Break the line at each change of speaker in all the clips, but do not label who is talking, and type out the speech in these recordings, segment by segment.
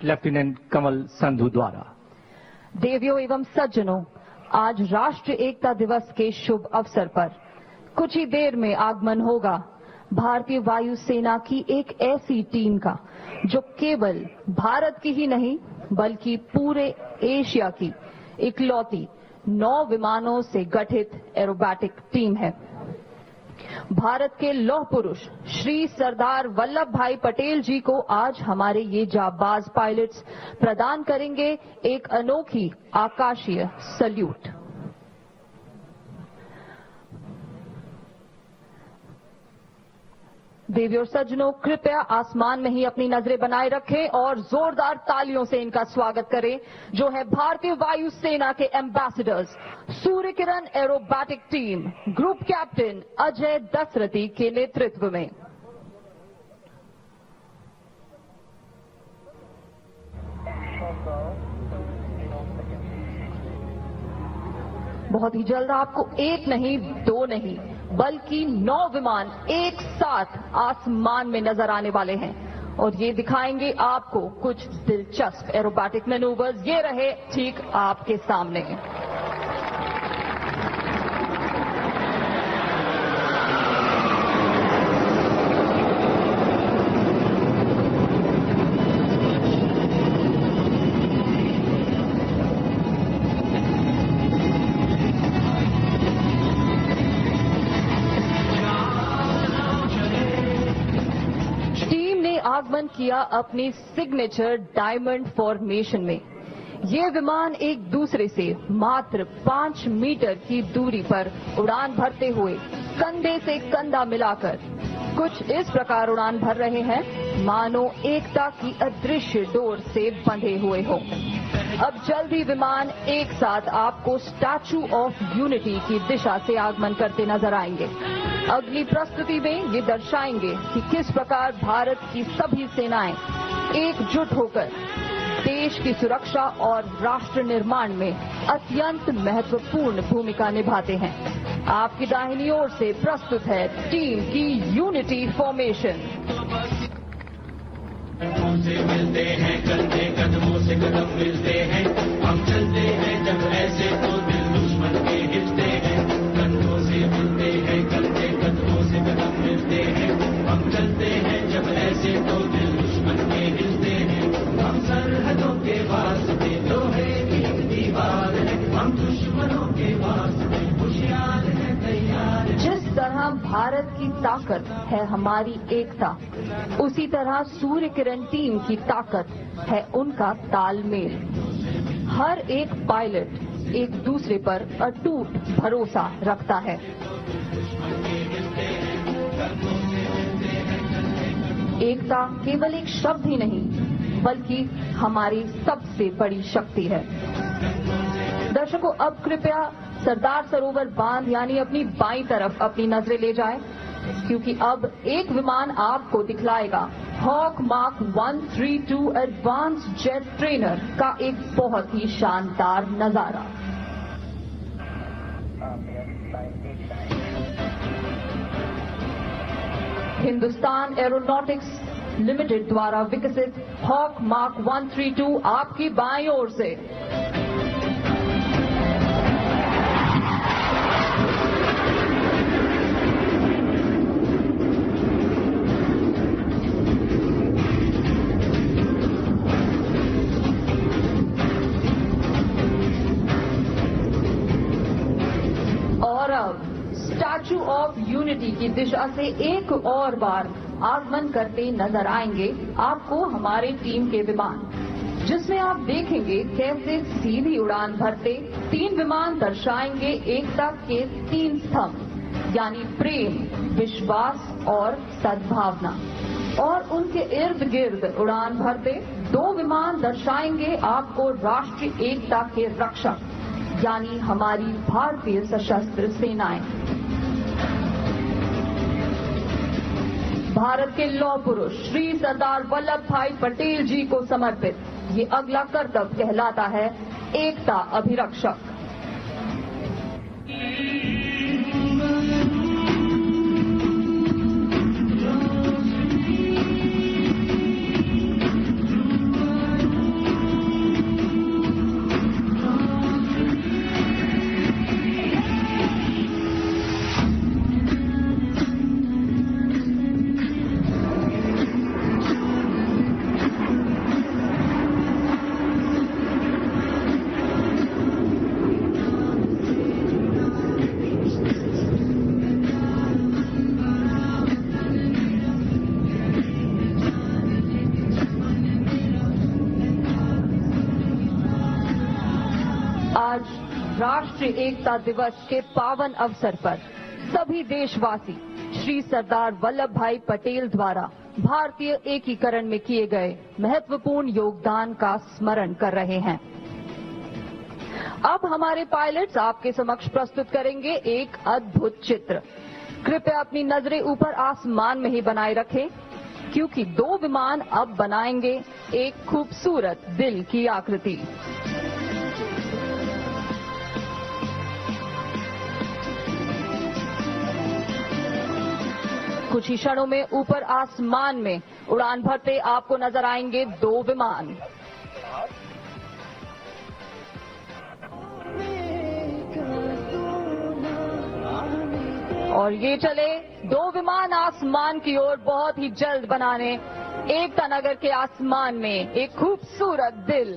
Lieutenant कमल संधू द्वारा।
देवियों एवं सज्जनों, आज राष्ट्रीय एकता दिवस के शुभ अवसर पर कुछ ही देर में आगमन होगा भारतीय वायुसेना की एक ऐसी टीम का जो केवल भारत की ही नहीं बल्कि पूरे एशिया की इकलौती 9 विमानों से गठित एरोबैटिक टीम है। भारत के लौह पुरुष श्री सरदार वल्लभ भाई पटेल जी को आज हमारे ये जाबाज पायलट्स प्रदान करेंगे एक अनोखी आकाशीय सल्यूट। देवियों और सज्जनों, कृपया आसमान में ही अपनी नजरें बनाए रखें और जोरदार तालियों से इनका स्वागत करें, जो है भारतीय वायुसेना के ambassadors Surya Kiran aerobatic team group captain Ajay Dasharathi के नेतृत्व में। बहुत ही जल्द आपको एक नहीं, 2 नहीं बल्कि 9 विमान एक साथ आसमान में नजर आने वाले हैं और ये दिखाएंगे आपको कुछ दिलचस्प एरोबैटिक मैनूवर्स। ये रहे ठीक आपके सामने। आगमन किया अपनी सिग्नेचर डायमंड फॉर्मेशन में। ये विमान एक दूसरे से मात्र 5 मीटर की दूरी पर उड़ान भरते हुए कंधे से कंधा मिलाकर कुछ इस प्रकार उड़ान भर रहे हैं मानो एकता की अदृश्य डोर से बंधे हुए हो। अब जल्द ही विमान एक साथ आपको स्टैचू ऑफ यूनिटी की दिशा से आगमन करते नजर आएंगे। अगली प्रस्तुति में ये दर्शाएंगे कि किस प्रकार भारत की सभी सेनाएं एकजुट होकर देश की सुरक्षा और राष्ट्र निर्माण में अत्यंत महत्वपूर्ण भूमिका निभाते हैं। आपकी दाहिनी ओर से प्रस्तुत है टीम की यूनिटी फॉर्मेशन।
से मिलते हैं कंधे कदमों से कदम मिलते हैं, हम चलते हैं जब ऐसे तो दिल दुश्मन के हिलते हैं। कंधों से मिलते हैं कंधे कदमों से कदम मिलते हैं, हम चलते हैं जब ऐसे तो दिल दुश्मन के हिलते हैं। हम सरहदों के वास्ते लोहे की दीवार है, हम दुश्मनों के वास्ते होशियार है, तैयार।
जिस तरह भारत की ताकत है हमारी एकता, उसी तरह सूर्य किरण टीम की ताकत है उनका तालमेल। हर एक पायलट एक दूसरे पर अटूट भरोसा रखता है। एकता केवल एक शब्द ही नहीं बल्कि हमारी सबसे बड़ी शक्ति है। दर्शकों, अब कृपया सरदार सरोवर बांध यानी अपनी बाईं तरफ अपनी नजरें ले जाएं, क्योंकि अब एक विमान आपको दिखलाएगा hawk mark 132 advance jet trainer का एक बहुत ही शानदार नजारा। हिंदुस्तान एरोनॉटिक्स लिमिटेड द्वारा विकसित हॉक मार्क 132 आपकी बाईं ओर से। स्टैचू ऑफ यूनिटी की दिशा से एक और बार आगमन करते नजर आएंगे आपको हमारे टीम के विमान, जिसमें आप देखेंगे कैसे सीधी उड़ान भरते 3 विमान दर्शाएंगे एकता के 3 स्तंभ यानी प्रेम, विश्वास और सद्भावना। और उनके इर्द गिर्द उड़ान भरते 2 विमान दर्शाएंगे आपको राष्ट्रीय एकता के रक्षक यानी हमारी भारतीय सशस्त्र सेनाएं। भारत के लौह पुरुष श्री सरदार वल्लभ भाई पटेल जी को समर्पित ये अगला कर्तव्य कहलाता है एकता अभिरक्षक। आज राष्ट्रीय एकता दिवस के पावन अवसर पर सभी देशवासी श्री सरदार वल्लभ भाई पटेल द्वारा भारतीय एकीकरण में किए गए महत्वपूर्ण योगदान का स्मरण कर रहे हैं। अब हमारे पायलट्स आपके समक्ष प्रस्तुत करेंगे एक अद्भुत चित्र। कृपया अपनी नजरें ऊपर आसमान में ही बनाए रखें, क्योंकि 2 विमान अब बनाएंगे एक खूबसूरत दिल की आकृति। कुछ ही क्षणों में ऊपर आसमान में उड़ान भरते आपको नजर आएंगे 2 विमान। और ये चले 2 विमान आसमान की ओर बहुत ही जल्द बनाने एकता नगर के आसमान में एक खूबसूरत दिल।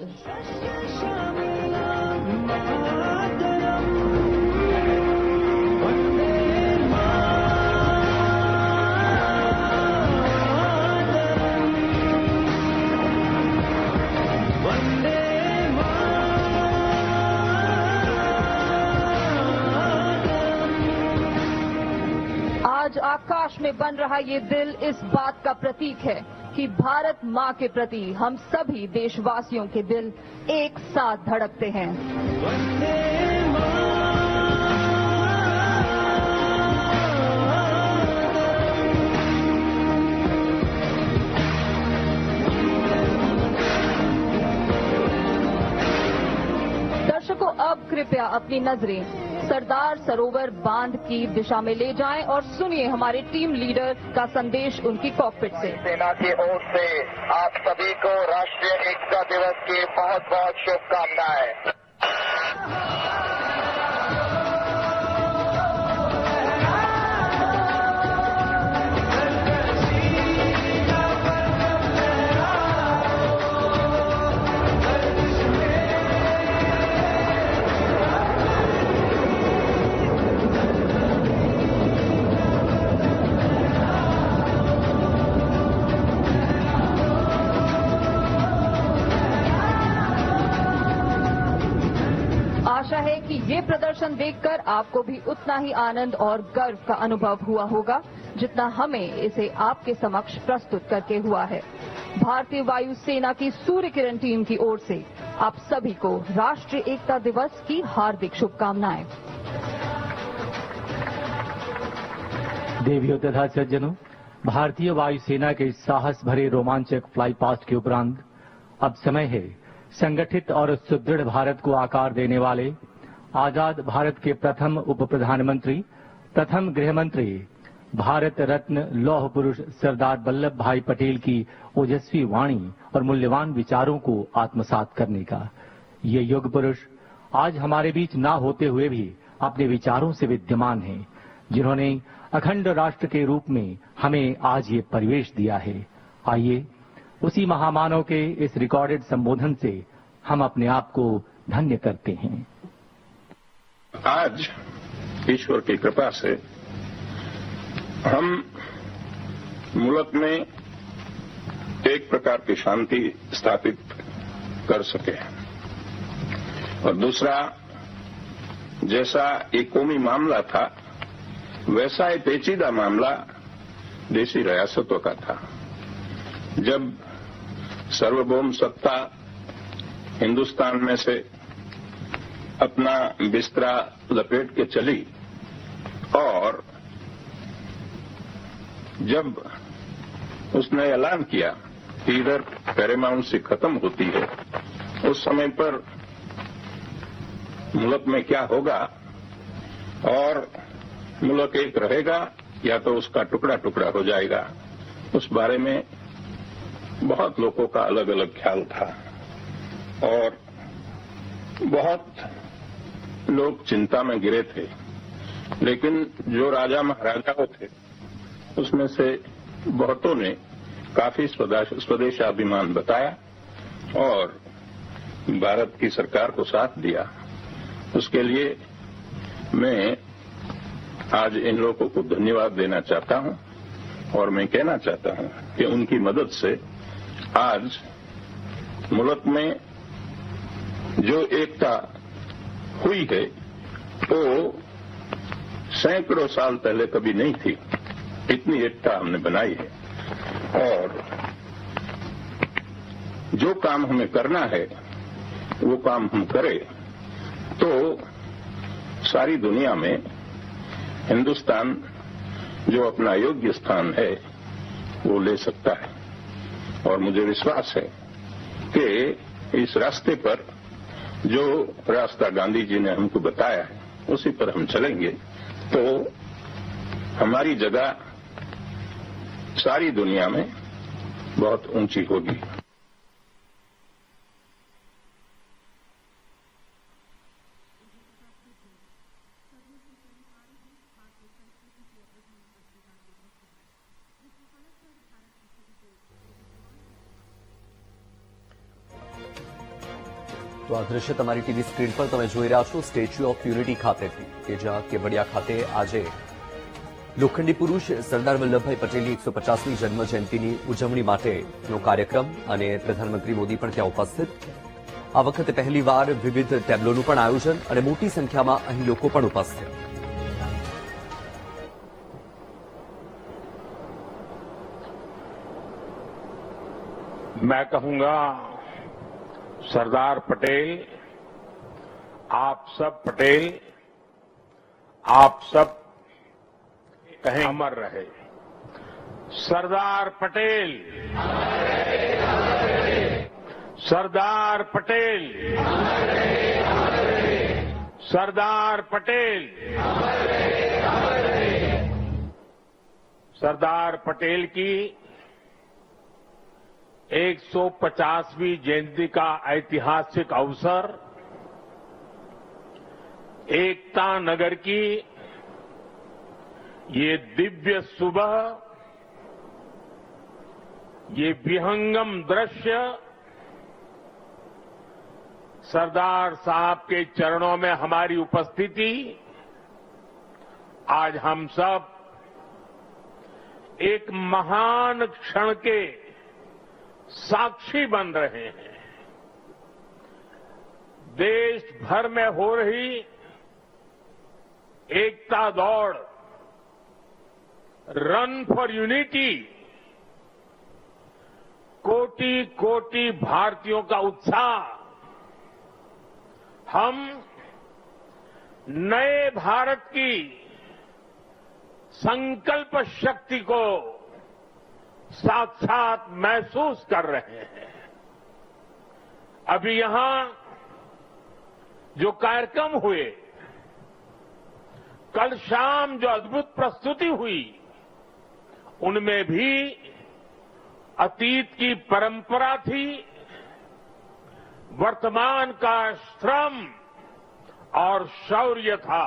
आज आकाश में बन रहा ये दिल इस बात का प्रतीक है कि भारत माँ के प्रति हम सभी देशवासियों के दिल एक साथ धड़कते हैं। दर्शकों, अब कृपया अपनी नजरें सरदार सरोवर बांध की दिशा में ले जाएं और सुनिए हमारे टीम लीडर का संदेश उनकी कॉकपिट से।
सेना की ओर से आप सभी को राष्ट्रीय एकता दिवस की बहुत बहुत शुभकामनाएं।
आशा है कि ये प्रदर्शन देखकर आपको भी उतना ही आनंद और गर्व का अनुभव हुआ होगा जितना हमें इसे आपके समक्ष प्रस्तुत करके हुआ है। भारतीय वायुसेना की सूर्य किरण टीम की ओर से आप सभी को राष्ट्रीय एकता दिवस की हार्दिक शुभकामनाएं।
देवियों तथा सज्जनों, भारतीय वायुसेना के साहस भरे रोमांचक फ्लाई पास्ट के उपरांत अब समय है संगठित और सुदृढ़ भारत को आकार देने वाले आजाद भारत के प्रथम उप प्रधानमंत्री, प्रथम गृह मंत्री, भारत रत्न लौह पुरुष सरदार वल्लभ भाई पटेल की ओजस्वी वाणी और मूल्यवान विचारों को आत्मसात करने का। ये युग पुरुष आज हमारे बीच ना होते हुए भी अपने विचारों से विद्यमान हैं, जिन्होंने अखंड राष्ट्र के रूप में हमें आज ये परिवेश दिया है। आइए उसी महामानव के इस रिकॉर्डेड संबोधन से हम अपने आप को धन्य करते हैं।
आज ईश्वर की कृपा से हम मुल्क में एक प्रकार की शांति स्थापित कर सके और दूसरा, जैसा एक कौमी मामला था वैसा एक पेचीदा मामला देशी रियासतों का था। जब सार्वभौम सत्ता हिंदुस्तान में से अपना बिस्तरा लपेट के चली और जब उसने ऐलान किया कि इधर पैरामाउंसी खत्म होती है, उस समय पर मुल्क में क्या होगा और मुल्क एक रहेगा या तो उसका टुकड़ा टुकड़ा हो जाएगा, उस बारे में बहुत लोगों का अलग अलग ख्याल था और बहुत लोग चिंता में गिरे थे। लेकिन जो राजा महाराजाओं थे उसमें से बहुतों ने काफी स्वदेशाभिमान बताया और भारत की सरकार को साथ दिया। उसके लिए मैं आज इन लोगों को धन्यवाद देना चाहता हूं और मैं कहना चाहता हूं कि उनकी मदद से आज मुल्क में जो एकता हुई है वो सैकड़ों साल पहले कभी नहीं थी। इतनी एकता हमने बनाई है और जो काम हमें करना है वो काम हम करें तो सारी दुनिया में हिंदुस्तान जो अपना योग्य स्थान है वो ले सकता है। और मुझे विश्वास है कि इस रास्ते पर जो रास्ता गांधी जी ने हमको बताया है उसी पर हम चलेंगे तो हमारी जगह सारी दुनिया में बहुत ऊंची होगी।
તો આ દ્રશ્ય તમારી ટીવી સ્ક્રીન પર તમે જોઈ રહ્યા છો સ્ટેચ્યુ ઓફ યુનિટી ખાતેથી કે જ્યાં કેવડિયા ખાતે આજે લોખંડી પુરુષ સરદાર વલ્લભભાઈ પટેલની 150મી જન્મ જયંતિની ઉજવણી માટેનો કાર્યક્રમ અને પ્રધાનમંત્રી મોદી પણ ત્યાં ઉપસ્થિત। આ વખતે પહેલીવાર વિવિધ ટેબ્લોનું પણ આયોજન અને મોટી સંખ્યામાં અહીં લોકો પણ ઉપસ્થિત।
मैं कहूंगा सरदार पटेल, आप सब पटेल, आप सब कहें अमर रहे। सरदार पटेल, सरदार पटेल, सरदार पटेल, सरदार पटेल की 150वीं जयंती का ऐतिहासिक अवसर एकता नगर की ये दिव्य सुबह, ये विहंगम दृश्य सरदार साहब के चरणों में हमारी उपस्थिति, आज हम सब एक महान क्षण के साक्षी बन रहे हैं। देश भर में हो रही एकता दौड़, रन फॉर यूनिटी, कोटि कोटि भारतीयों का उत्साह, हम नए भारत की संकल्प शक्ति को साक्षात महसूस कर रहे हैं। अभी यहां जो कार्यक्रम हुए, कल शाम जो अद्भुत प्रस्तुति हुई, उनमें भी अतीत की परंपरा थी, वर्तमान का श्रम और शौर्य था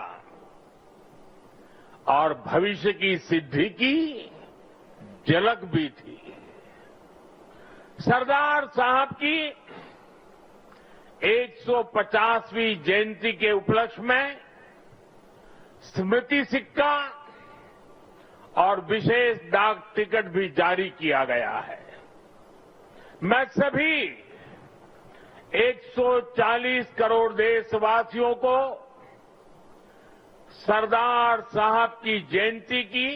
और भविष्य की सिद्धि की झलक भी थी। सरदार साहब की 150वीं जयंती के उपलक्ष्य में स्मृति सिक्का और विशेष डाक टिकट भी जारी किया गया है। मैं सभी 140 करोड़ देशवासियों को सरदार साहब की जयंती की,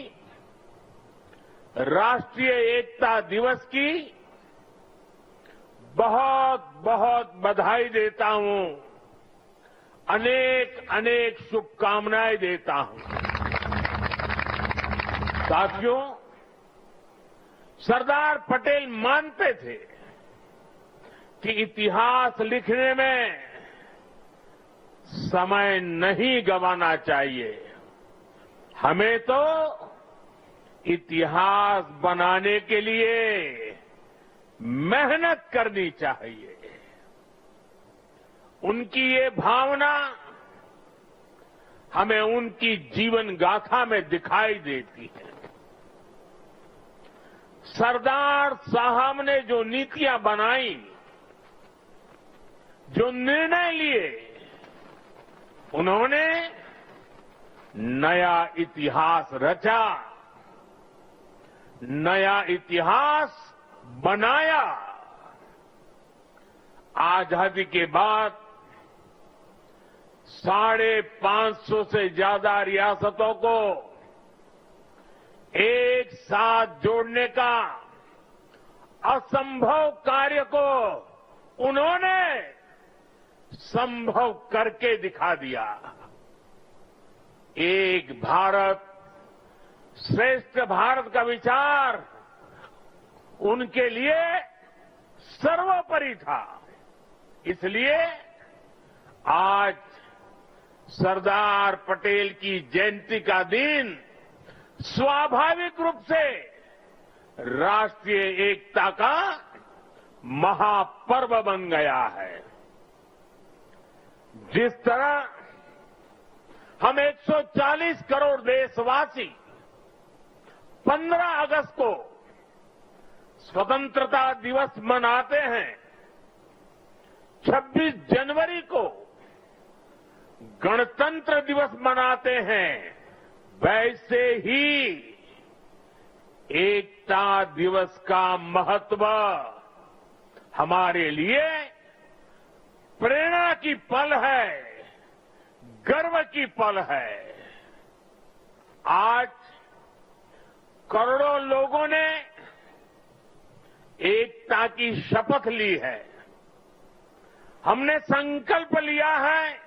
राष्ट्रीय एकता दिवस की बहुत बहुत बधाई देता हूं, अनेक अनेक शुभकामनाएं देता हूं। साथियों, सरदार पटेल मानते थे कि इतिहास लिखने में समय नहीं गंवाना चाहिए, हमें तो इतिहास बनाने के लिए मेहनत करनी चाहिए। उनकी ये भावना हमें उनकी जीवन गाथा में दिखाई देती है। सरदार साहब ने जो नीतियां बनाई, जो निर्णय लिए, उन्होंने नया इतिहास रचा, नया इतिहास बनाया। आजादी के बाद 550 से ज्यादा रियासतों को एक साथ जोड़ने का असंभव कार्य को उन्होंने संभव करके दिखा दिया। एक भारत श्रेष्ठ भारत का विचार उनके लिए सर्वोपरि था। इसलिए आज सरदार पटेल की जयंती का दिन स्वाभाविक रूप से राष्ट्रीय एकता का महापर्व बन गया है। जिस तरह हम 140 करोड़ देशवासी 15 अगस्त को स्वतंत्रता दिवस मनाते हैं, 26 जनवरी को गणतंत्र दिवस मनाते हैं, वैसे ही एकता दिवस का महत्व हमारे लिए प्रेरणा की पल है, गर्व की पल है। आज करोड़ों लोगों ने एकता की शपथ ली है। हमने संकल्प लिया है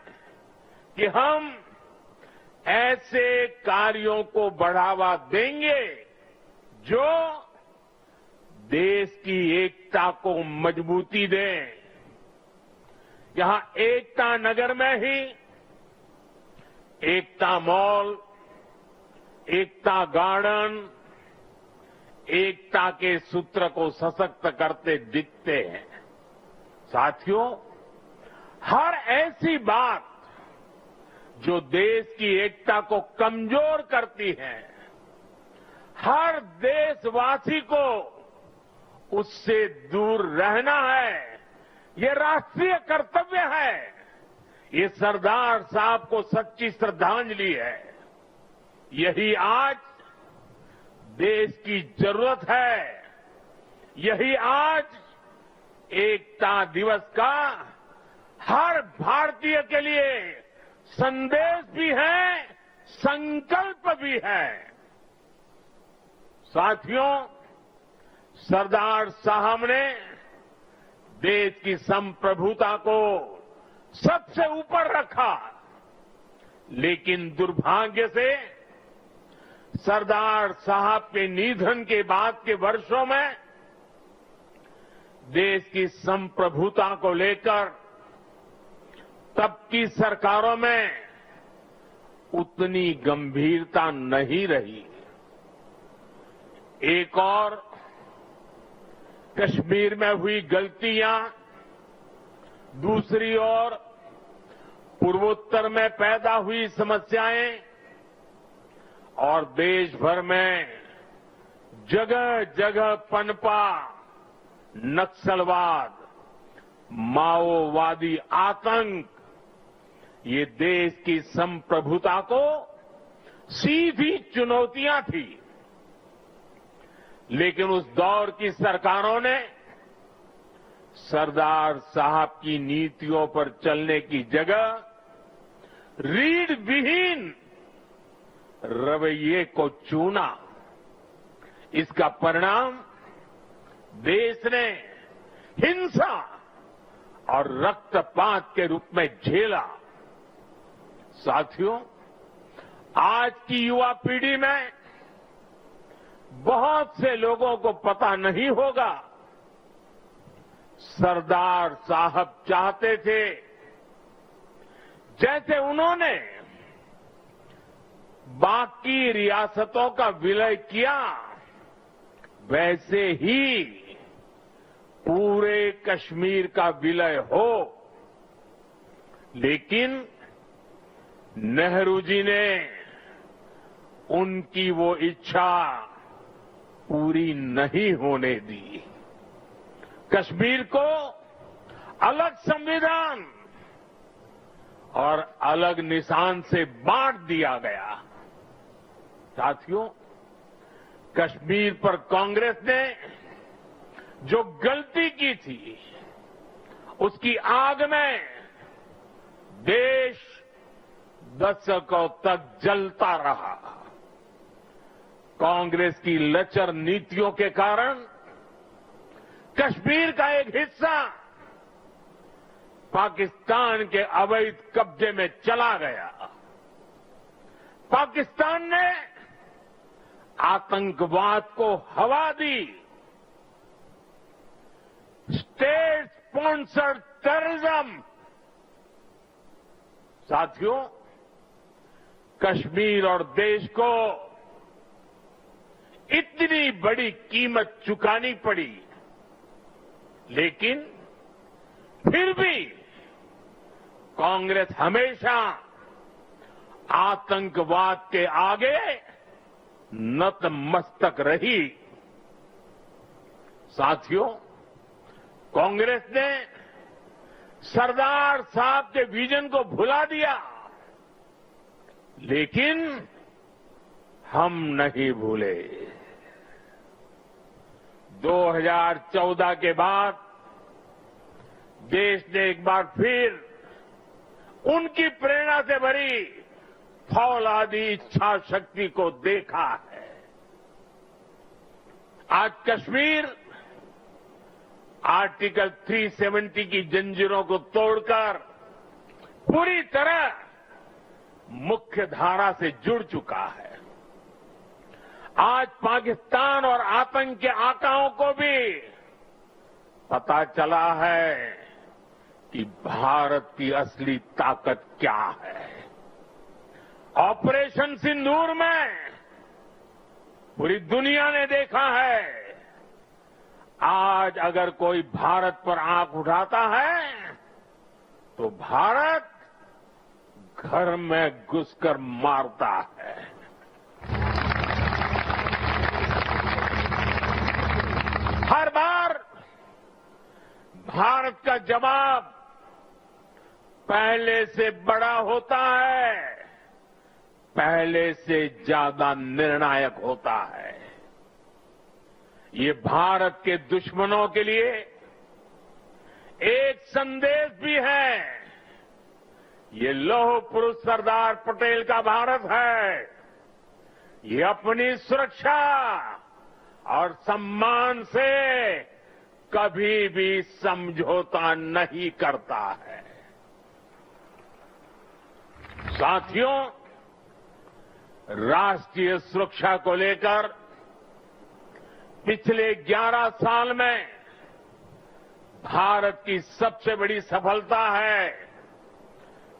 कि हम ऐसे कार्यों को बढ़ावा देंगे जो देश की एकता को मजबूती दें। यहां एकता नगर में ही एकता मॉल, एकता गार्डन, एकता के सूत्र को सशक्त करते दिखते हैं। साथियों, हर ऐसी बात जो देश की एकता को कमजोर करती है, हर देशवासी को उससे दूर रहना है, ये राष्ट्रीय कर्तव्य है। ये सरदार साहब को सच्ची श्रद्धांजलि है। यही आज देश की जरूरत है। यही आज एकता दिवस का हर भारतीय के लिए संदेश भी है, संकल्प भी है। साथियों, सरदार साहब ने देश की संप्रभुता को सबसे ऊपर रखा, लेकिन दुर्भाग्य से सरदार साहब के निधन के बाद के वर्षों में देश की संप्रभुता को लेकर तब की सरकारों में उतनी गंभीरता नहीं रही। एक और कश्मीर में हुई गलतियां, दूसरी ओर पूर्वोत्तर में पैदा हुई समस्याएं और देश भर में जगह जगह पनपा नक्सलवाद, माओवादी आतंक, ये देश की संप्रभुता को सीधी चुनौतियां थी। लेकिन उस दौर की सरकारों ने सरदार साहब की नीतियों पर चलने की जगह रीढ़ विहीन रवैये को चुना। इसका परिणाम देश ने हिंसा और रक्तपात के रूप में झेला। साथियों, आज की युवा पीढ़ी में बहुत से लोगों को पता नहीं होगा, सरदार साहब चाहते थे जैसे उन्होंने बाकी रियासतों का विलय किया, वैसे ही पूरे कश्मीर का विलय हो। लेकिन नेहरू जी ने उनकी वो इच्छा पूरी नहीं होने दी। कश्मीर को अलग संविधान और अलग निशान से बांट दिया गया। साथियों, कश्मीर पर कांग्रेस ने जो गलती की थी, उसकी आग में देश दशकों तक जलता रहा। कांग्रेस की लचर नीतियों के कारण कश्मीर का एक हिस्सा पाकिस्तान के अवैध कब्जे में चला गया। पाकिस्तान ने आतंकवाद को हवा दी। State sponsored terrorism. साथियों, कश्मीर और देश को इतनी बड़ी कीमत चुकानी पड़ी, लेकिन फिर भी कांग्रेस हमेशा आतंकवाद के आगे नतमस्तक रही। साथियों, कांग्रेस ने सरदार साहब के विजन को भुला दिया, लेकिन हम नहीं भूले। 2014 के बाद देश ने एक बार फिर उनकी प्रेरणा से भरी फौलादी इच्छा शक्ति को देखा है। आज कश्मीर आर्टिकल 370 की जंजीरों को तोड़कर पूरी तरह मुख्य धारा से जुड़ चुका है। आज पाकिस्तान और आतंक के आकाओं को भी पता चला है कि भारत की असली ताकत क्या है। ऑपरेशन सिंदूर में पूरी दुनिया ने देखा है, आज अगर कोई भारत पर आंख उठाता है तो भारत घर में घुसकर मारता है। हर बार भारत का जवाब पहले से बड़ा होता है, पहले से ज्यादा निर्णायक होता है। ये भारत के दुश्मनों के लिए एक संदेश भी है। ये लौह पुरुष सरदार पटेल का भारत है। ये अपनी सुरक्षा और सम्मान से कभी भी समझौता नहीं करता है। साथियों, राष्ट्रीय सुरक्षा को लेकर पिछले 11 साल में भारत की सबसे बड़ी सफलता है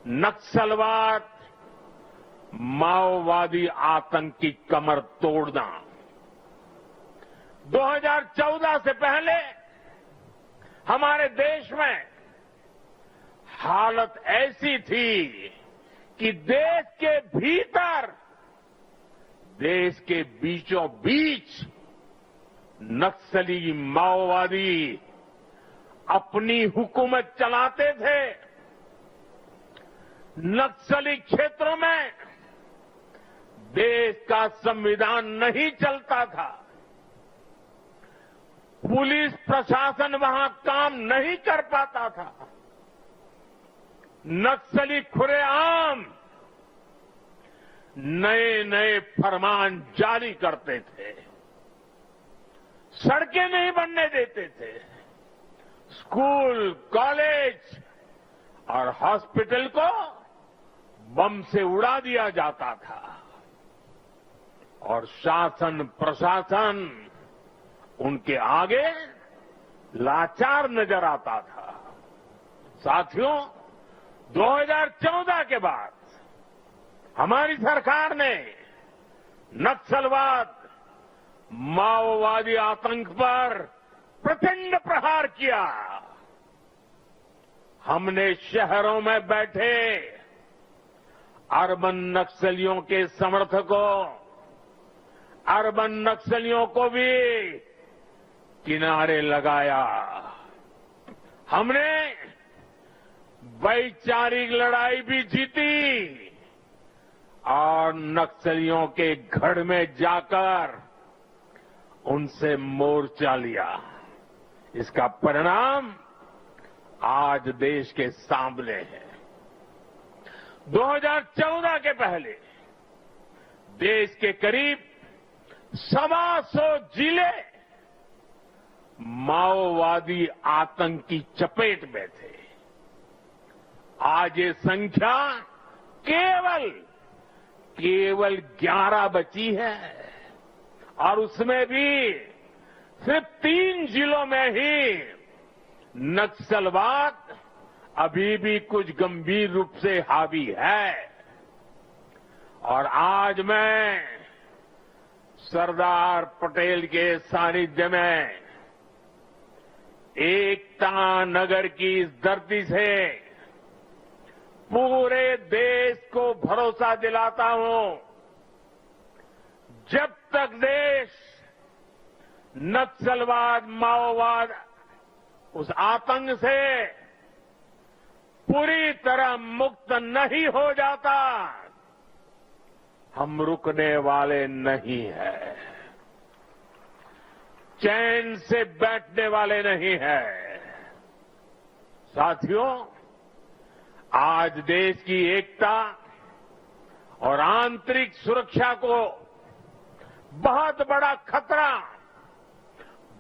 नक्सलवाद, माओवादी आतंक की कमर तोड़ना। 2014 से पहले हमारे देश में हालत ऐसी थी कि देश के भीतर, देश के बीचों बीच नक्सली माओवादी अपनी हुकूमत चलाते थे। नक्सली क्षेत्रों में देश का संविधान नहीं चलता था। पुलिस प्रशासन वहां काम नहीं कर पाता था। नक्सली खुलेआम नए नए फरमान जारी करते थे, सड़कें नहीं बनने देते थे, स्कूल, कॉलेज और हॉस्पिटल को बम से उड़ा दिया जाता था और शासन प्रशासन उनके आगे लाचार नजर आता था। साथियों, 2014 के बाद हमारी सरकार ने नक्सलवाद, माओवादी आतंक पर प्रचंड प्रहार किया। हमने शहरों में बैठे अर्बन नक्सलियों के समर्थकों, अर्बन नक्सलियों को भी किनारे लगाया। हमने वैचारिक लड़ाई भी जीती और नक्सलियों के गढ़ में जाकर उनसे मोर्चा लिया। इसका परिणाम आज देश के सामने है। 2014 के पहले देश के करीब 125 जिले माओवादी आतंक की चपेट में थे। आज ये संख्या केवल 11 बची है और उसमें भी सिर्फ 3 जिलों में ही नक्सलवाद अभी भी कुछ गंभीर रूप से हावी है। और आज मैं सरदार पटेल के सानिध्य में एकता नगर की इस धरती से पूरे देश को भरोसा दिलाता हूं, जब तक देश नक्सलवाद, माओवाद, उस आतंक से पूरी तरह मुक्त नहीं हो जाता, हम रुकने वाले नहीं हैं, चैन से बैठने वाले नहीं हैं। साथियों, आज देश की एकता और आंतरिक सुरक्षा को बहुत बड़ा खतरा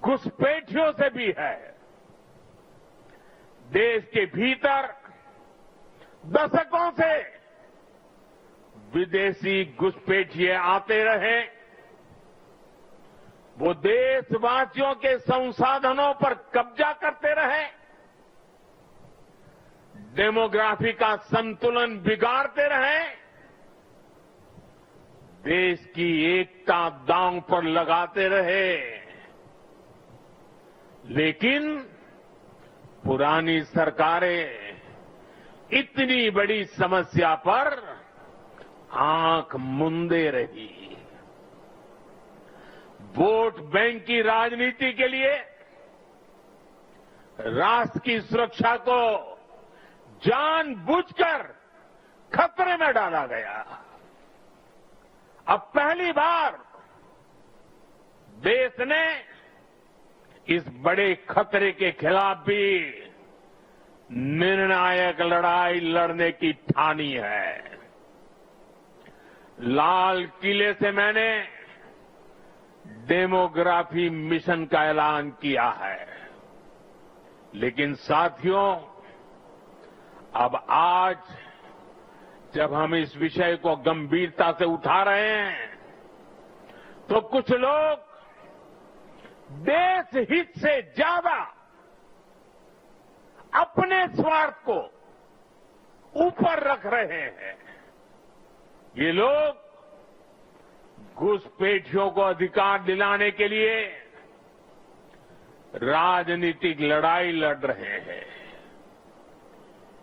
घुसपैठियों से भी है। देश के भीतर दशकों से विदेशी घुसपैठिए आते रहे, वो देशवासियों के संसाधनों पर कब्जा करते रहे, डेमोग्राफी का संतुलन बिगाड़ते रहे, देश की एकता दांव पर लगाते रहे। लेकिन पुरानी सरकारें इतनी बड़ी समस्या पर आंख मूंदे रही। वोट बैंक की राजनीति के लिए राष्ट्र की सुरक्षा को जानबूझकर खतरे में डाला गया। अब पहली बार देश ने इस बड़े खतरे के खिलाफ भी निर्णायक लड़ाई लड़ने की ठानी है। लाल किले से मैंने डेमोग्राफी मिशन का ऐलान किया है, लेकिन साथियों, अब आज जब हम इस विषय को गंभीरता से उठा रहे हैं, तो कुछ लोग देश हित से ज्यादा अपने स्वार्थ को ऊपर रख रहे हैं। ये लोग घुसपैठियों को अधिकार दिलाने के लिए राजनीतिक लड़ाई लड़ रहे हैं।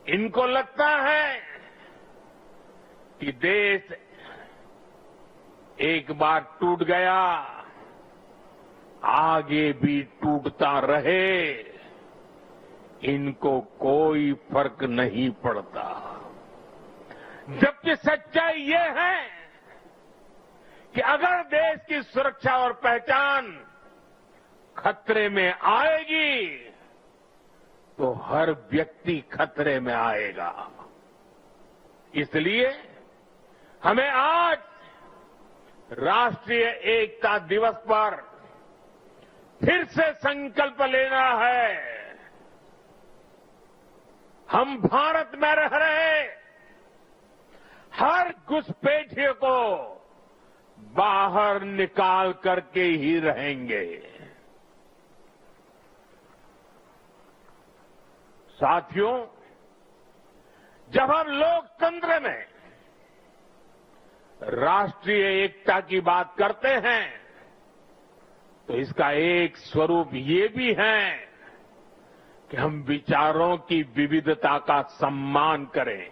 इनको लगता है कि देश एक बार टूट गया, आगे भी टूटता रहे, इनको कोई फर्क नहीं पड़ता। जबकि सच्चाई ये है कि अगर देश की सुरक्षा और पहचान खतरे में आएगी, तो हर व्यक्ति खतरे में आएगा। इसलिए हमें आज राष्ट्रीय एकता दिवस पर फिर से संकल्प लेना है। हम भारत में रह रहे हर घुसपैठिए को बाहर निकाल करके ही रहेंगे। साथियों, जब हम लोकतंत्र में राष्ट्रीय एकता की बात करते हैं, तो इसका एक स्वरूप ये भी है कि हम विचारों की विविधता का सम्मान करें।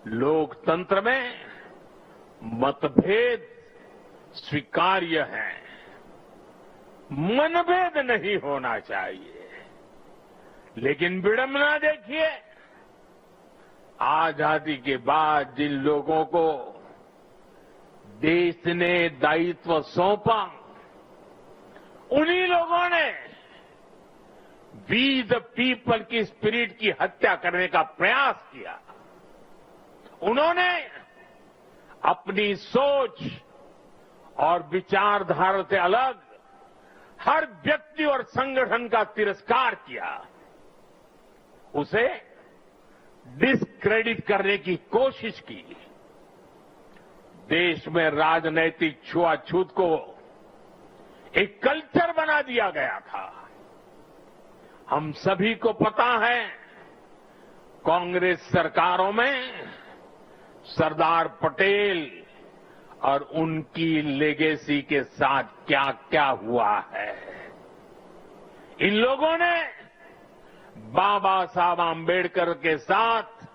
लोकतंत्र में मतभेद स्वीकार्य है, मनभेद नहीं होना चाहिए। लेकिन विडंबना देखिए, आजादी के बाद जिन लोगों को देश ने दायित्व सौंपा, उन्हीं लोगों ने वी द पीपल की स्पिरिट की हत्या करने का प्रयास किया। उन्होंने अपनी सोच और विचारधारा से अलग हर व्यक्ति और संगठन का तिरस्कार किया, उसे डिस्क्रेडिट करने की कोशिश की। देश में राजनैतिक छुआछूत को एक कल्चर बना दिया गया था। हम सभी को पता है, कांग्रेस सरकारों में सरदार पटेल और उनकी लेगेसी के साथ क्या क्या हुआ है। इन लोगों ने बाबा साहब आम्बेडकर के साथ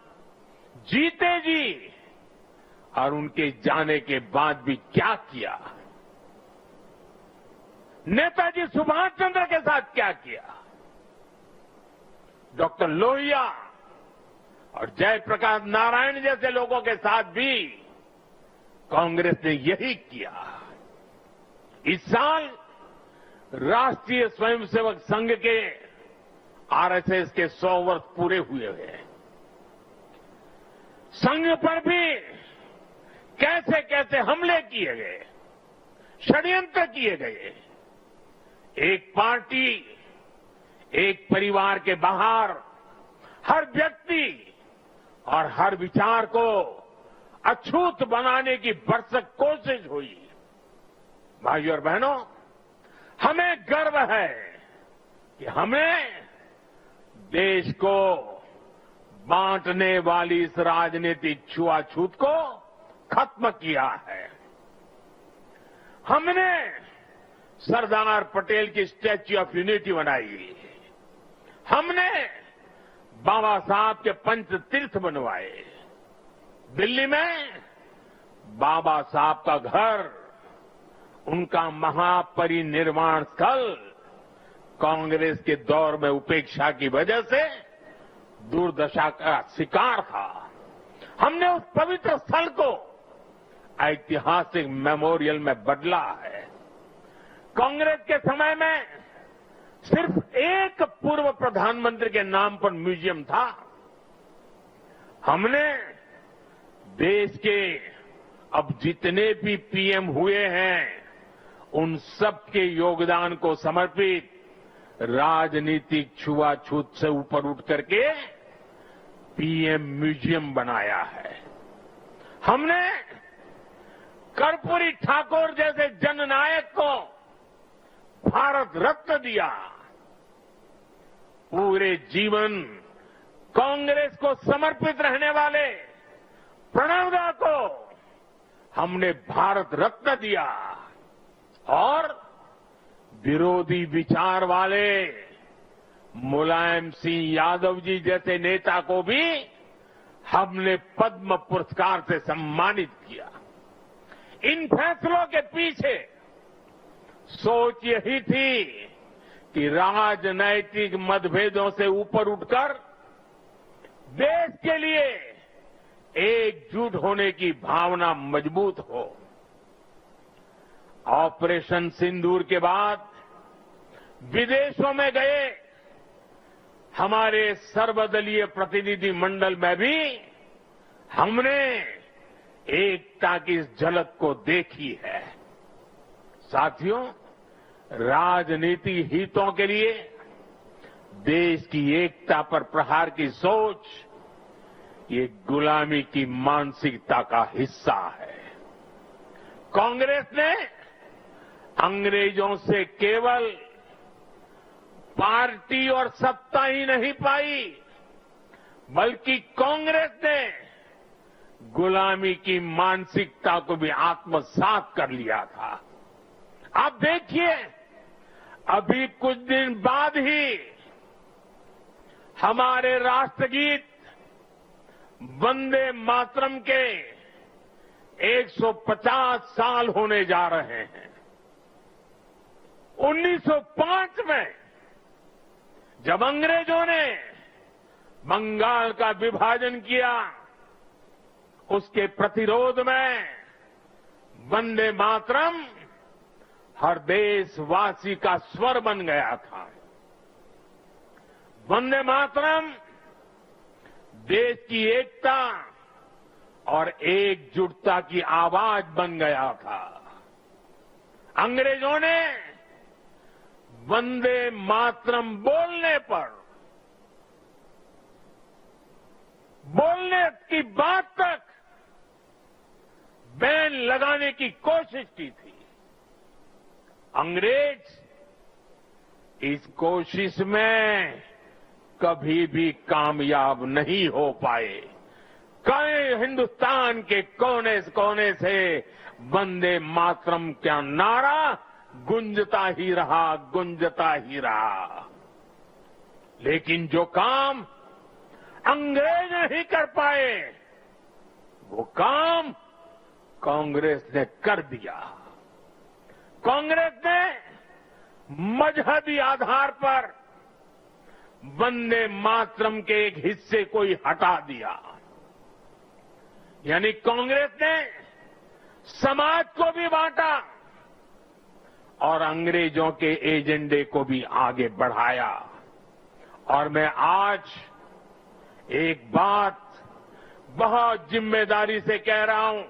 जीते जी और उनके जाने के बाद भी क्या किया, नेताजी सुभाष चंद्र के साथ क्या किया, डॉक्टर लोहिया और जयप्रकाश नारायण जैसे लोगों के साथ भी कांग्रेस ने यही किया। इस साल राष्ट्रीय स्वयंसेवक संघ के आरएसएस के 100 वर्ष पूरे हुए हैं। संघ पर भी कैसे कैसे हमले किए गए, षड्यंत्र किए गए। एक पार्टी, एक परिवार के बाहर हर व्यक्ति और हर विचार को अछूत बनाने की भरसक कोशिश हुई। भाइयों और बहनों, हमें गर्व है कि हमने देश को बांटने वाली इस राजनीतिक छुआछूत को खत्म किया है। हमने सरदार पटेल की स्टैच्यू ऑफ यूनिटी बनाई, हमने बाबा साहब के पंच तीर्थ बनवाए। दिल्ली में बाबा साहब का घर, उनका महापरिनिर्वाण स्थल कांग्रेस के दौर में उपेक्षा की वजह से दुर्दशा का शिकार था। हमने उस पवित्र स्थल को ऐतिहासिक मेमोरियल में बदला है। कांग्रेस के समय में सिर्फ एक पूर्व प्रधानमंत्री के नाम पर म्यूजियम था। हमने देश के अब जितने भी पीएम हुए हैं, उन सब के योगदान को समर्पित राजनीतिक छुआछूत से ऊपर उठ करके पीएम म्यूजियम बनाया है। हमने कर्पूरी ठाकुर जैसे जननायक को भारत रत्न दिया। पूरे जीवन कांग्रेस को समर्पित रहने वाले प्रणब दा को हमने भारत रत्न दिया और विरोधी विचार वाले मुलायम सिंह यादव जी जैसे नेता को भी हमने पद्म पुरस्कार से सम्मानित किया। इन फैसलों के पीछे सोच यही थी कि राजनैतिक मतभेदों से ऊपर उठकर देश के लिए एकजुट होने की भावना मजबूत हो। ऑपरेशन सिंदूर के बाद विदेशों में गए हमारे सर्वदलीय प्रतिनिधि मंडल में भी हमने एकता की इस झलक को देखी है। साथियों, राजनीति हितों के लिए देश की एकता पर प्रहार की सोच ये गुलामी की मानसिकता का हिस्सा है। कांग्रेस ने अंग्रेजों से केवल पार्टी और सत्ता ही नहीं पाई, बल्कि कांग्रेस ने गुलामी की मानसिकता को भी आत्मसात कर लिया था। आप देखिए, अभी कुछ दिन बाद ही हमारे राष्ट्रगीत वंदे मातरम के 150 साल होने जा रहे हैं। 1905 में जब अंग्रेजों ने बंगाल का विभाजन किया, उसके प्रतिरोध में वंदे मातरम हर देशवासी का स्वर बन गया था। वंदे मातरम देश की एकता और एकजुटता की आवाज बन गया था। अंग्रेजों ने वंदे मातरम बोलने की बात तक बैन लगाने की कोशिश की थी। अंग्रेज इस कोशिश में कभी भी कामयाब नहीं हो पाए। कई हिंदुस्तान के कोने से वंदे मातरम का नारा गुंजता ही रहा। लेकिन जो काम अंग्रेज नहीं कर पाए, वो काम कांग्रेस ने कर दिया। कांग्रेस ने मजहबी आधार पर वंदे मातरम के एक हिस्से को ही हटा दिया। यानी कांग्रेस ने समाज को भी बांटा और अंग्रेजों के एजेंडे को भी आगे बढ़ाया। और मैं आज एक बात बहुत जिम्मेदारी से कह रहा हूं,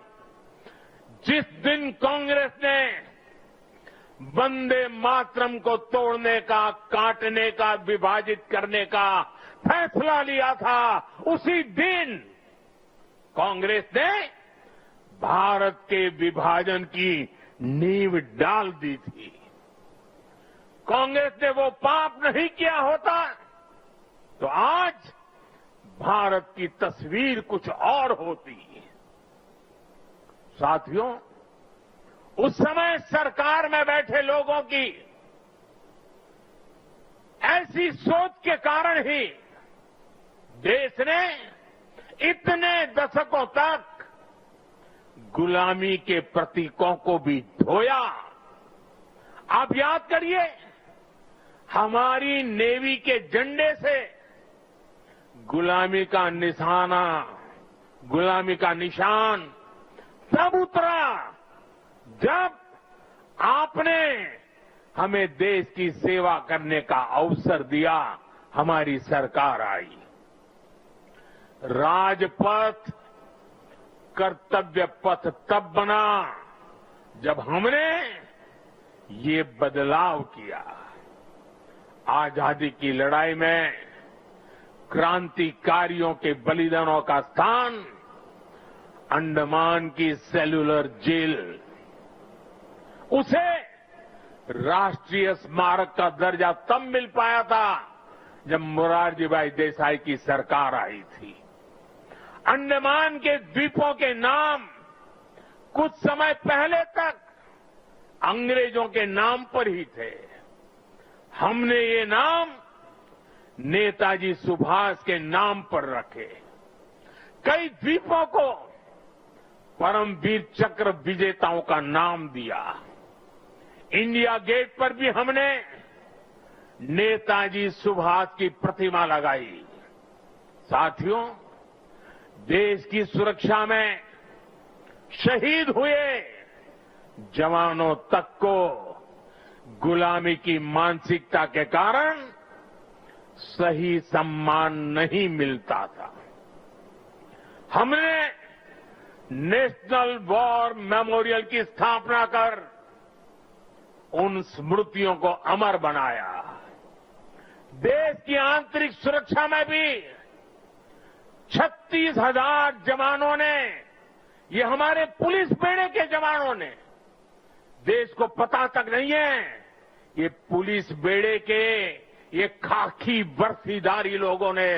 जिस दिन कांग्रेस ने वंदे मातरम को तोड़ने का, काटने का, विभाजित करने का फैसला लिया था, उसी दिन कांग्रेस ने भारत के विभाजन की नींव डाल दी थी। कांग्रेस ने वो पाप नहीं किया होता तो आज भारत की तस्वीर कुछ और होती। साथियों, उस समय सरकार में बैठे लोगों की ऐसी सोच के कारण ही देश ने इतने दशकों तक गुलामी के प्रतीकों को भी ढोया। आप याद करिए, हमारी नेवी के झंडे से गुलामी का निशाना, गुलामी का निशान तब उतरा जब आपने हमें देश की सेवा करने का अवसर दिया। हमारी सरकार आई। राजपथ कर्तव्य पथ तब बना जब हमने ये बदलाव किया। आजादी की लड़ाई में क्रांतिकारियों के बलिदानों का स्थान अंडमान की सेल्युलर जेल, उसे राष्ट्रीय स्मारक का दर्जा तब मिल पाया था जब मोरारजी भाई देसाई की सरकार आई थी। अंडमान के द्वीपों के नाम कुछ समय पहले तक अंग्रेजों के नाम पर ही थे। हमने ये नाम नेताजी सुभाष के नाम पर रखे। कई द्वीपों को परमवीर चक्र विजेताओं का नाम दिया। इंडिया गेट पर भी हमने नेताजी सुभाष की प्रतिमा लगाई। साथियों, देश की सुरक्षा में शहीद हुए जवानों तक को गुलामी की मानसिकता के कारण सही सम्मान नहीं मिलता था। हमने नेशनल वॉर मेमोरियल की स्थापना कर उन स्मृतियों को अमर बनाया। देश की आंतरिक सुरक्षा में भी 36,000 जवानों ने, ये हमारे पुलिस बेड़े के जवानों ने, देश को पता तक नहीं है, ये पुलिस बेड़े के ये खाकी वर्दीधारी लोगों ने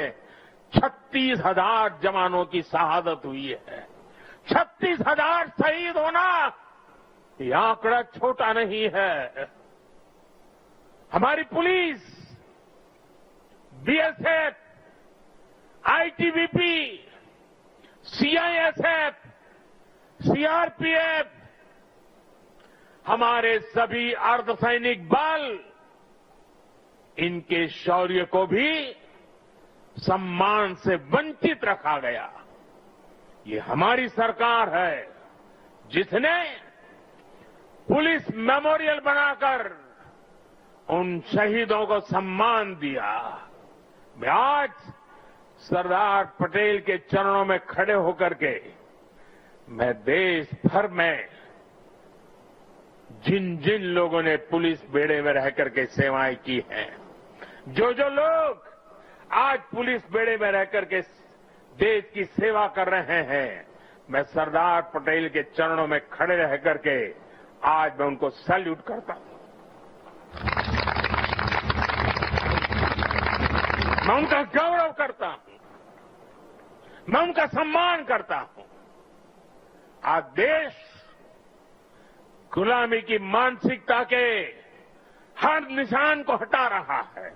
36,000 जवानों की शहादत हुई है। 36,000 शहीद होना ये आंकड़ा छोटा नहीं है। हमारी police, BSF, ITBP, CISF, CRPF, हमारे सभी अर्धसैनिक बल, इनके शौर्य को भी सम्मान से वंचित रखा गया। ये हमारी सरकार है जिसने पुलिस मेमोरियल बनाकर उन शहीदों को सम्मान दिया। मैं आज सरदार पटेल के चरणों में खड़े होकर के मैं देश भर में जिन जिन लोगों ने पुलिस बेड़े में रह करके सेवाएं की हैं, जो जो लोग आज पुलिस बेड़े में रह करके देश की सेवा कर रहे हैं, मैं सरदार पटेल के चरणों में खड़े रह करके आज मैं उनको सैल्यूट करता हूं। मैं उनका गौरव करता हूं, मैं उनका सम्मान करता हूं। आज देश गुलामी की मानसिकता के हर निशान को हटा रहा है।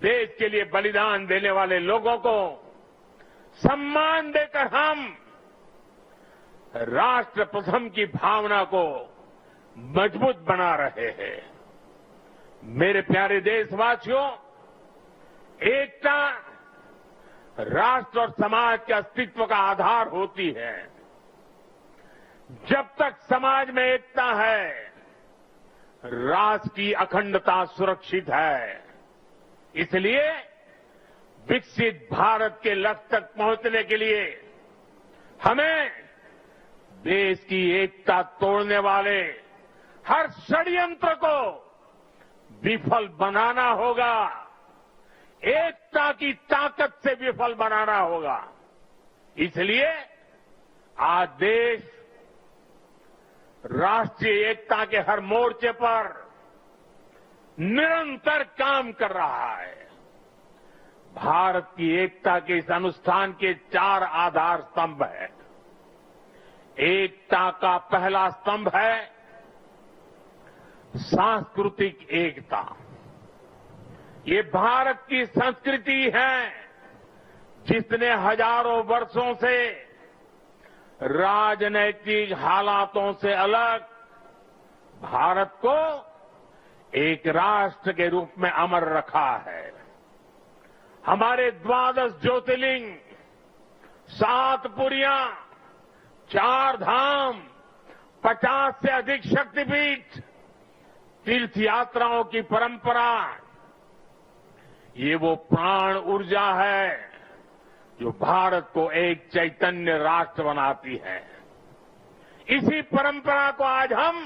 देश के लिए बलिदान देने वाले लोगों को सम्मान देकर हम राष्ट्र प्रथम की भावना को मजबूत बना रहे हैं। मेरे प्यारे देशवासियों, एकता राष्ट्र और समाज के अस्तित्व का आधार होती है। जब तक समाज में एकता है, राष्ट्र की अखंडता सुरक्षित है। इसलिए विकसित भारत के लक्ष्य तक पहुंचने के लिए हमें देश की एकता तोड़ने वाले हर षड्यंत्र को विफल बनाना होगा, एकता की ताकत से विफल बनाना होगा। इसलिए आज देश राष्ट्रीय एकता के हर मोर्चे पर निरंतर काम कर रहा है। भारत की एकता के इस अनुष्ठान के 4 आधार स्तंभ हैं। एकता का पहला स्तंभ है सांस्कृतिक एकता। ये भारत की संस्कृति है जिसने हजारों वर्षों से राजनैतिक हालातों से अलग भारत को एक राष्ट्र के रूप में अमर रखा है। हमारे 12 ज्योतिर्लिंग, 7 पुरियां, 4 धाम, 50 से अधिक शक्तिपीठ, तीर्थ यात्राओं की परंपरा, ये वो प्राण ऊर्जा है जो भारत को एक चैतन्य राष्ट्र बनाती है। इसी परंपरा को आज हम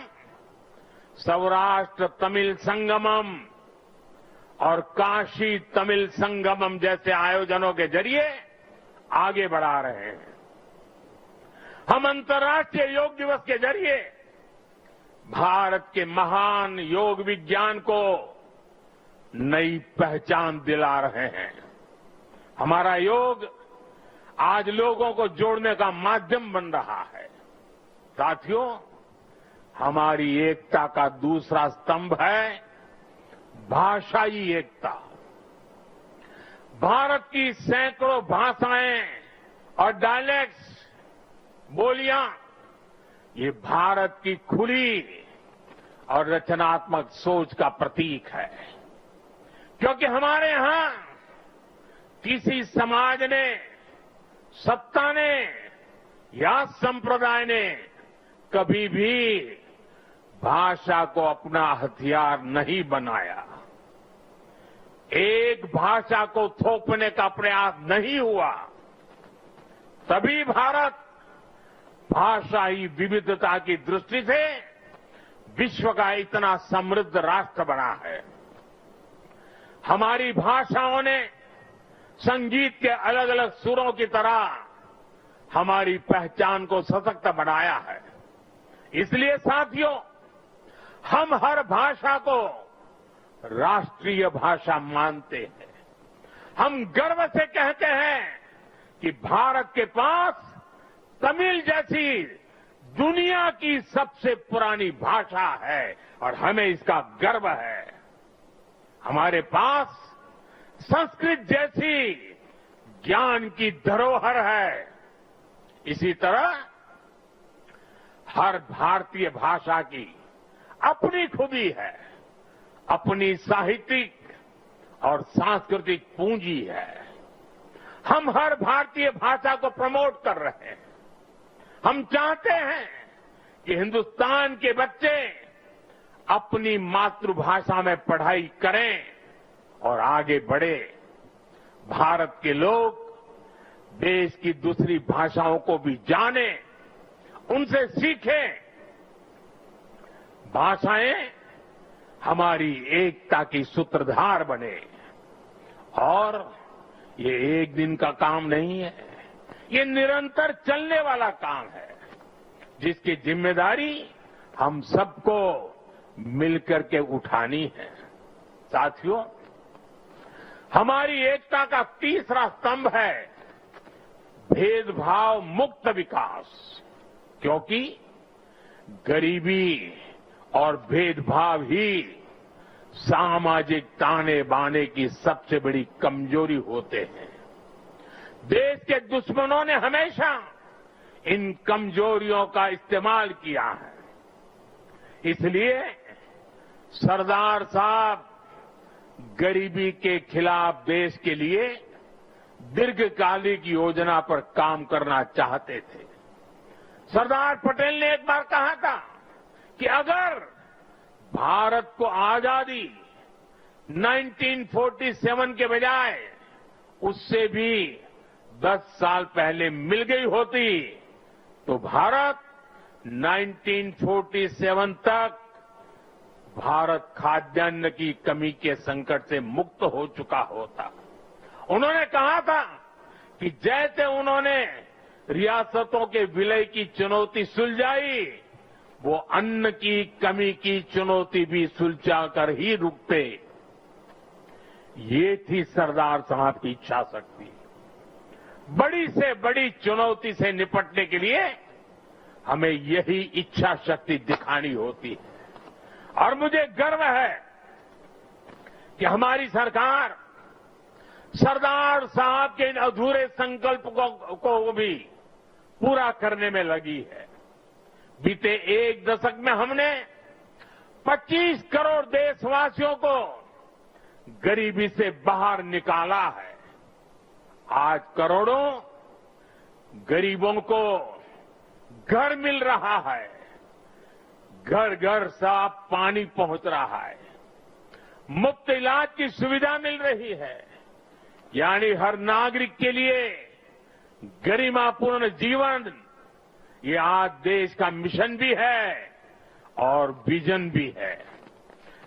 सौराष्ट्र तमिल संगमम और काशी तमिल संगमम जैसे आयोजनों के जरिए आगे बढ़ा रहे हैं। हम अंतर्राष्ट्रीय योग दिवस के जरिए भारत के महान योग विज्ञान को नई पहचान दिला रहे हैं। हमारा योग आज लोगों को जोड़ने का माध्यम बन रहा है। साथियों, हमारी एकता का दूसरा स्तंभ है भाषाई एकता। भारत की सैकड़ों भाषाएं और डायलेक्ट्स, बोलियां, ये भारत की खुली और रचनात्मक सोच का प्रतीक है। क्योंकि हमारे यहां किसी समाज ने, सत्ता ने या संप्रदाय ने कभी भी भाषा को अपना हथियार नहीं बनाया। एक भाषा को थोपने का प्रयास नहीं हुआ। तभी भारत भाषाई विविधता की दृष्टि से विश्व का इतना समृद्ध राष्ट्र बना है। हमारी भाषाओं ने संगीत के अलग अलग सुरों की तरह हमारी पहचान को सशक्त बनाया है। इसलिए साथियों, हम हर भाषा को राष्ट्रीय भाषा मानते हैं। हम गर्व से कहते हैं कि भारत के पास तमिल जैसी दुनिया की सबसे पुरानी भाषा है और हमें इसका गर्व है। हमारे पास संस्कृत जैसी ज्ञान की धरोहर है। इसी तरह हर भारतीय भाषा की अपनी खूबी है, अपनी साहित्यिक और सांस्कृतिक पूंजी है। हम हर भारतीय भाषा को प्रमोट कर रहे हैं। हम चाहते हैं कि हिंदुस्तान के बच्चे अपनी मातृभाषा में पढ़ाई करें और आगे बढ़े। भारत के लोग देश की दूसरी भाषाओं को भी जाने, उनसे सीखें। भाषाएं हमारी एकता की सूत्रधार बने। और ये एक दिन का काम नहीं है, ये निरंतर चलने वाला काम है, जिसकी जिम्मेदारी हम सबको मिलकर के उठानी है। साथियों, हमारी एकता का तीसरा स्तंभ है भेदभाव मुक्त विकास, क्योंकि गरीबी और भेदभाव ही सामाजिक ताने बाने की सबसे बड़ी कमजोरी होते हैं। देश के दुश्मनों ने हमेशा इन कमजोरियों का इस्तेमाल किया है। इसलिए सरदार साहब गरीबी के खिलाफ देश के लिए दीर्घकालिक योजना पर काम करना चाहते थे। सरदार पटेल ने एक बार कहा था कि अगर भारत को आजादी 1947 के बजाय उससे भी 10 साल पहले मिल गई होती तो भारत 1947 तक भारत खाद्यान्न की कमी के संकट से मुक्त हो चुका होता। उन्होंने कहा था कि जैसे उन्होंने रियासतों के विलय की चुनौती सुलझाई, वो अन्न की कमी की चुनौती भी सुलझा कर ही रुकते। ये थी सरदार साहब की इच्छा शक्ति। बड़ी से बड़ी चुनौती से निपटने के लिए हमें यही इच्छा शक्ति दिखानी होती है। और मुझे गर्व है कि हमारी सरकार सरदार साहब के इन अधूरे संकल्प को भी पूरा करने में लगी है। बीते एक दशक में हमने 25 करोड़ देशवासियों को गरीबी से बाहर निकाला है। आज करोड़ों गरीबों को घर मिल रहा है, घर घर साफ पानी पहुंच रहा है, मुफ्त इलाज की सुविधा मिल रही है। यानी हर नागरिक के लिए गरिमापूर्ण जीवन, ये आज देश का मिशन भी है और विजन भी है।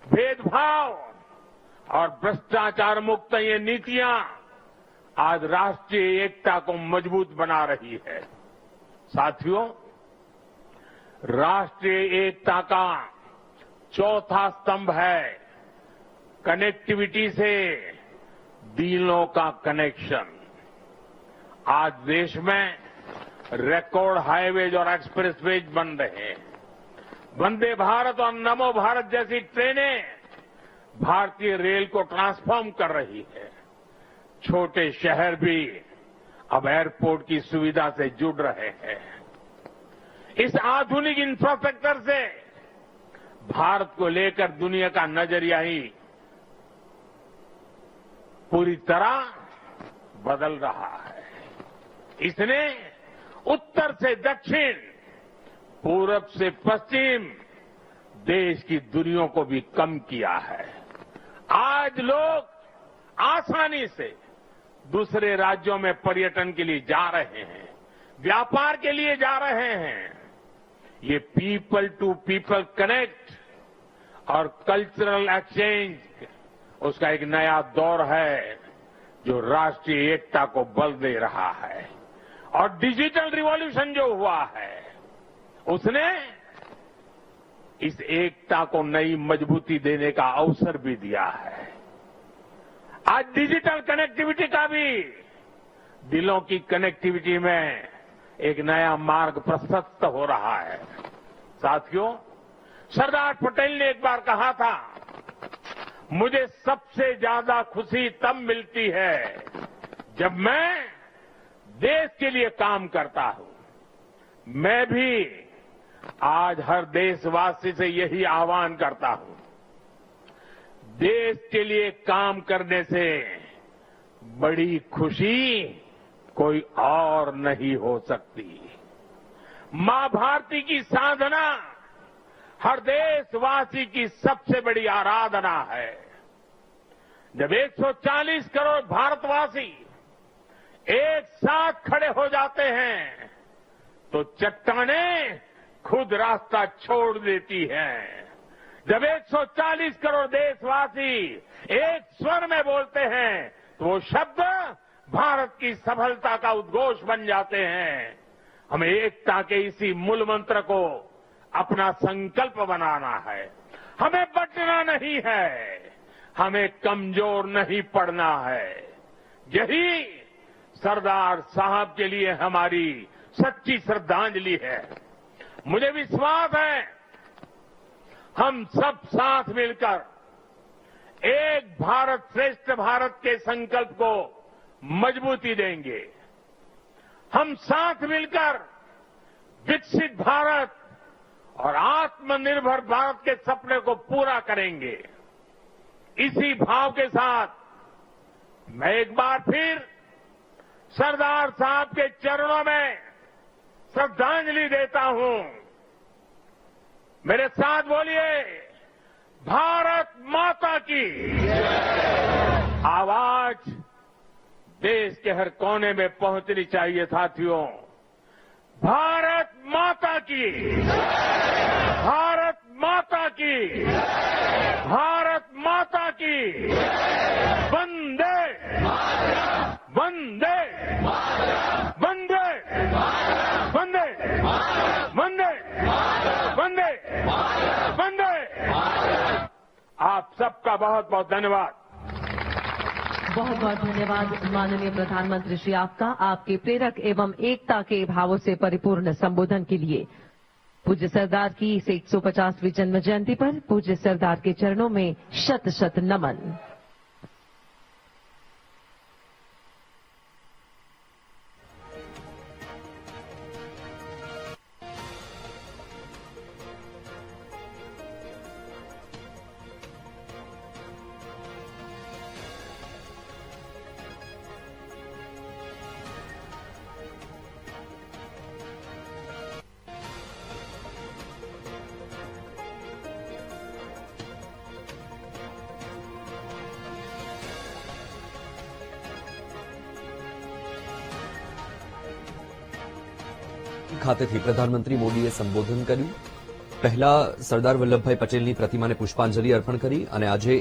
भेदभाव और भ्रष्टाचार मुक्त ये नीतियां आज राष्ट्रीय एकता को मजबूत बना रही है। साथियों, राष्ट्रीय एकता का चौथा स्तंभ है कनेक्टिविटी से दिलों का कनेक्शन। आज देश में रिकॉर्ड हाईवेज और एक्सप्रेसवेज बन रहे हैं। वंदे भारत और नमो भारत जैसी ट्रेनें भारतीय रेल को ट्रांसफॉर्म कर रही है। छोटे शहर भी अब एयरपोर्ट की सुविधा से जुड़ रहे हैं। इस आधुनिक इंफ्रास्ट्रक्चर से भारत को लेकर दुनिया का नजरिया ही पूरी तरह बदल रहा है। इसने उत्तर से दक्षिण, पूरब से पश्चिम देश की दूरियों को भी कम किया है। आज लोग आसानी से दूसरे राज्यों में पर्यटन के लिए जा रहे हैं, व्यापार के लिए जा रहे हैं। ये पीपल टू पीपल कनेक्ट और कल्चरल एक्सचेंज, उसका एक नया दौर है जो राष्ट्रीय एकता को बल दे रहा है। और डिजिटल रिवॉल्यूशन जो हुआ है, उसने इस एकता को नई मजबूती देने का अवसर भी दिया है। आज डिजिटल कनेक्टिविटी का भी दिलों की कनेक्टिविटी में एक नया मार्ग प्रशस्त हो रहा है। साथियों, सरदार पटेल ने एक बार कहा था, मुझे सबसे ज्यादा खुशी तब मिलती है जब मैं देश के लिए काम करता हूं। मैं भी आज हर देशवासी से यही आह्वान करता हूं। देश के लिए काम करने से बड़ी खुशी कोई और नहीं हो सकती। मां भारती की साधना हर देशवासी की सबसे बड़ी आराधना है। जब 140 करोड़ भारतवासी एक साथ खड़े हो जाते हैं तो चट्टानें खुद रास्ता छोड़ देती हैं। जब 140 करोड़ देशवासी एक स्वर में बोलते हैं तो वो शब्द भारत की सफलता का उद्घोष बन जाते हैं। हमें एकता के इसी मूल मंत्र को अपना संकल्प बनाना है। हमें बंटना नहीं है, हमें कमजोर नहीं पड़ना है। यही सरदार साहब के लिए हमारी सच्ची श्रद्धांजलि है। मुझे विश्वास है हम सब साथ मिलकर एक भारत श्रेष्ठ भारत के संकल्प को मजबूती देंगे। हम साथ मिलकर विकसित भारत और आत्मनिर्भर भारत के सपने को पूरा करेंगे। इसी भाव के साथ मैं एक बार फिर सरदार साहब के चरणों में श्रद्धांजलि देता हूं। मेरे साथ बोलिए, भारत माता की आवाज देश के हर कोने में पहुंचनी चाहिए। साथियों, भारत माता की, भारत माता की, भारत माता की, वंदे वंदे वंदे वंदे वंदे वंदे वंदे। आप सबका बहुत बहुत धन्यवाद।
बहुत बहुत धन्यवाद माननीय प्रधानमंत्री श्री आपका, आपके प्रेरक एवं एकता के भावों से परिपूर्ण संबोधन के लिए। पूज्य सरदार की इस 150वीं जन्म जयंती पर पूज्य सरदार के चरणों में शत शत नमन।
ખાતેથી પ્રધાનમંત્રી મોદીએ સંબોધન કર્યું। પહેલા સરદાર વલ્લભભાઈ પટેલની પ્રતિમાને પુષ્પાંજલિ અર્પણ કરી અને આજે